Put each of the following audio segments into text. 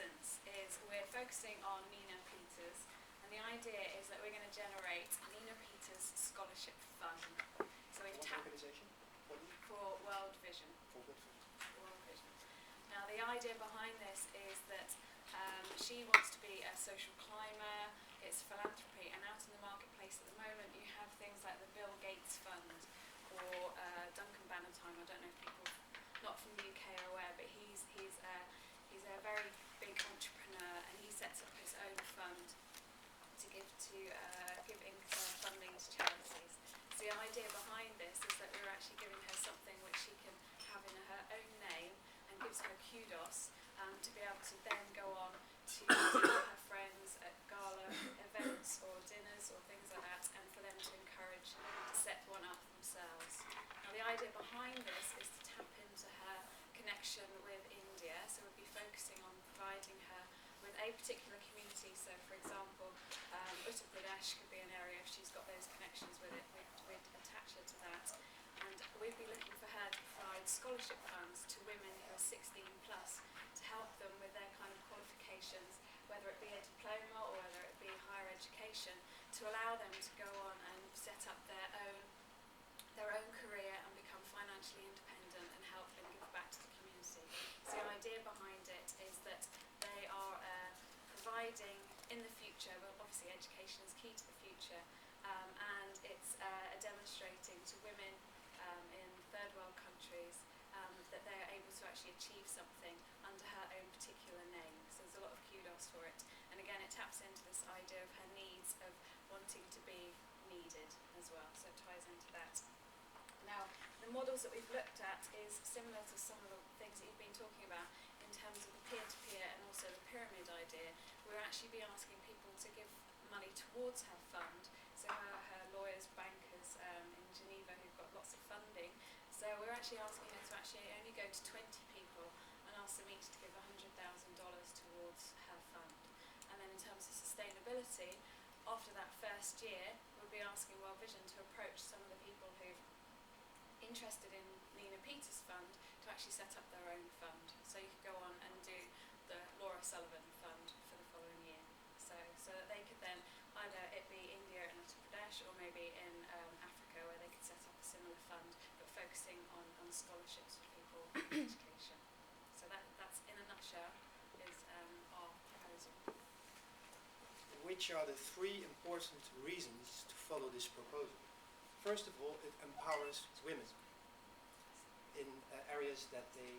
essence is we're focusing on Nina Peters, and the idea is that we're going to generate Nina Peters Scholarship Fund. So we've What organisation? For World Vision. For World Vision. World Vision. Now the idea behind this is that she wants to be a social climber, it's philanthropy, and out in the marketplace at the moment you have things like the Bill Gates Fund or Duncan Bannatyne. I don't know if people not from the UK are aware, but he's a very big entrepreneur, and he sets up his own fund to give funding to charities. So the idea behind this is that we're actually giving her something which she can have in her own name and gives her kudos to be able to then go on to her friends at gala events or dinners or things like that, and for them to encourage to set one up themselves. Now the idea behind this is to tap into her connection with India, so we'll be focusing on providing her with a particular community. So for example, Uttar Pradesh could be an area if she's got those connections with it, we'd attach her to that. And we'd be looking for her to provide scholarship funds to women who are 16 plus to help them with their kind of qualifications, whether it be a diploma or whether it be higher education, to allow them to go on and set up their own career and become financially independent and help them give back to the community. So the idea behind it is that they are providing in the future, well obviously education is key to the future, and it's demonstrating to women in third world countries that they are able to actually achieve something under her own particular name. So there's a lot of kudos for it. And again, it taps into this idea of her needs of wanting to be needed as well, so it ties into that. Now, the models that we've looked at is similar to some of the things that you've been talking about in terms of the peer-to-peer and also the pyramid idea. We'll actually be asking people to give money towards her fund, so her lawyers, bankers in Geneva who've got lots of funding. So we're actually asking her to actually only go to 20 people and ask them each to give $100,000 towards her fund. And then in terms of sustainability, after that first year, we'll be asking World Vision to approach some of the people who've interested in Nina Peters' fund to actually set up their own fund. So you could go on and do the Laura Sullivan fund for the following year. So that they could then either it be India and Uttar Pradesh or maybe in Africa, where they could set up a similar fund but focusing on scholarships for people in education. So that's in a nutshell is our proposal. Which are the three important reasons to follow this proposal? First of all, it empowers women in areas that they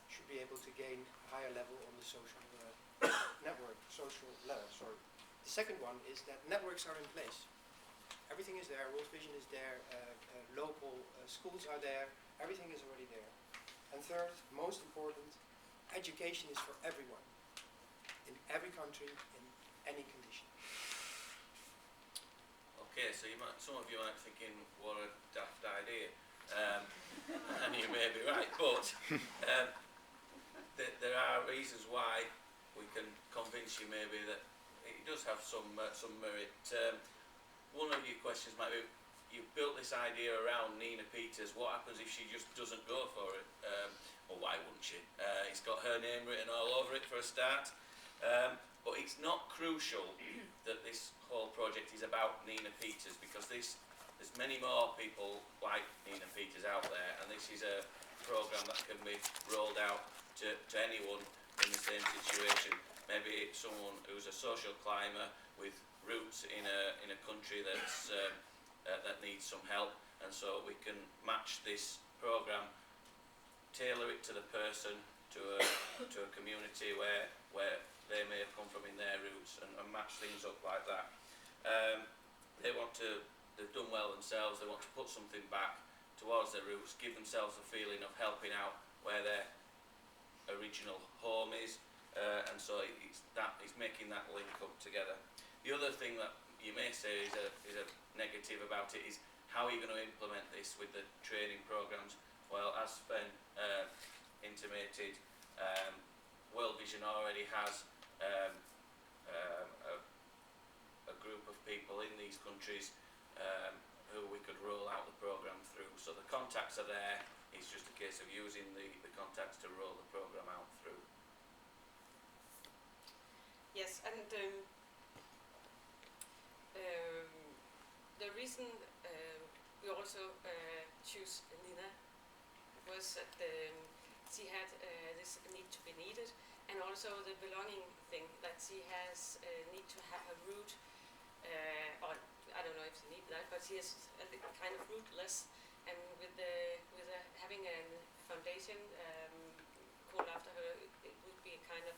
should be able to gain a higher level on the social social ladder. The second one is that networks are in place. Everything is there, World Vision is there, local schools are there, everything is already there. And third, most important, education is for everyone, in every country, in any condition. Okay, so some of you might be thinking, what a daft idea, and you may be right, but there are reasons why we can convince you maybe that it does have some merit. One of your questions might be, you've built this idea around Nina Peters, what happens if she just doesn't go for it? Well, why wouldn't she? It's got her name written all over it for a start. But it's not crucial that this whole project is about Nina Peters, because there's many more people like Nina Peters out there, and this is a programme that can be rolled out to anyone in the same situation. Maybe someone who's a social climber with roots in a country that's that needs some help, and so we can match this programme, tailor it to the person, to a community where they may have come from in their roots, and match things up like that. They've done well themselves, they want to put something back towards their roots, give themselves a feeling of helping out where their original home is, and so it's making that link up together. The other thing that you may say is a negative about it is, how are you going to implement this with the training programs? Well, as Sven intimated, World Vision already has a group of people in these countries who we could roll out the programme through. So the contacts are there, it's just a case of using the contacts to roll the programme out through. Yes, and the reason we also choose Nina was that she had this need to be needed, and also the belonging thing, that she has need to have a root, or I don't know if she needs that, but she is a kind of rootless, and with having a foundation called after her, it would be a kind of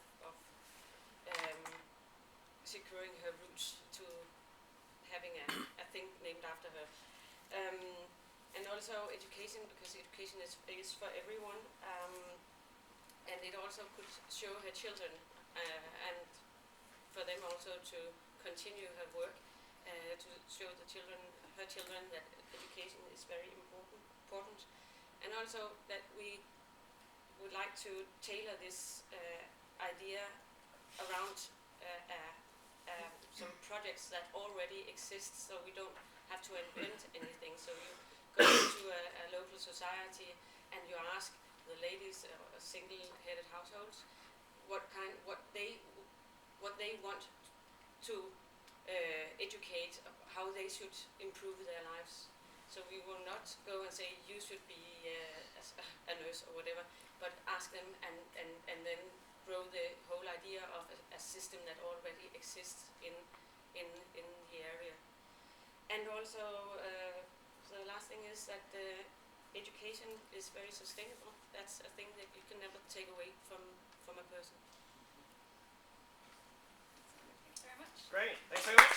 securing her roots to having a thing named after her. And also education, because education is for everyone, and it also could show her children, and for them also to continue her work, to show her children that education is very important, and also that we would like to tailor this idea around some projects that already exist, so we don't have to invent anything. So you go to a local society and you ask the ladies or single-headed households what they want to educate, how they should improve their lives. So we will not go and say you should be a nurse or whatever, but ask them and then grow the whole idea of a system that already exists in the area. And also the last thing is that education is very sustainable. That's a thing that you can never take away from a person. Thank you very much. Great, thanks very much.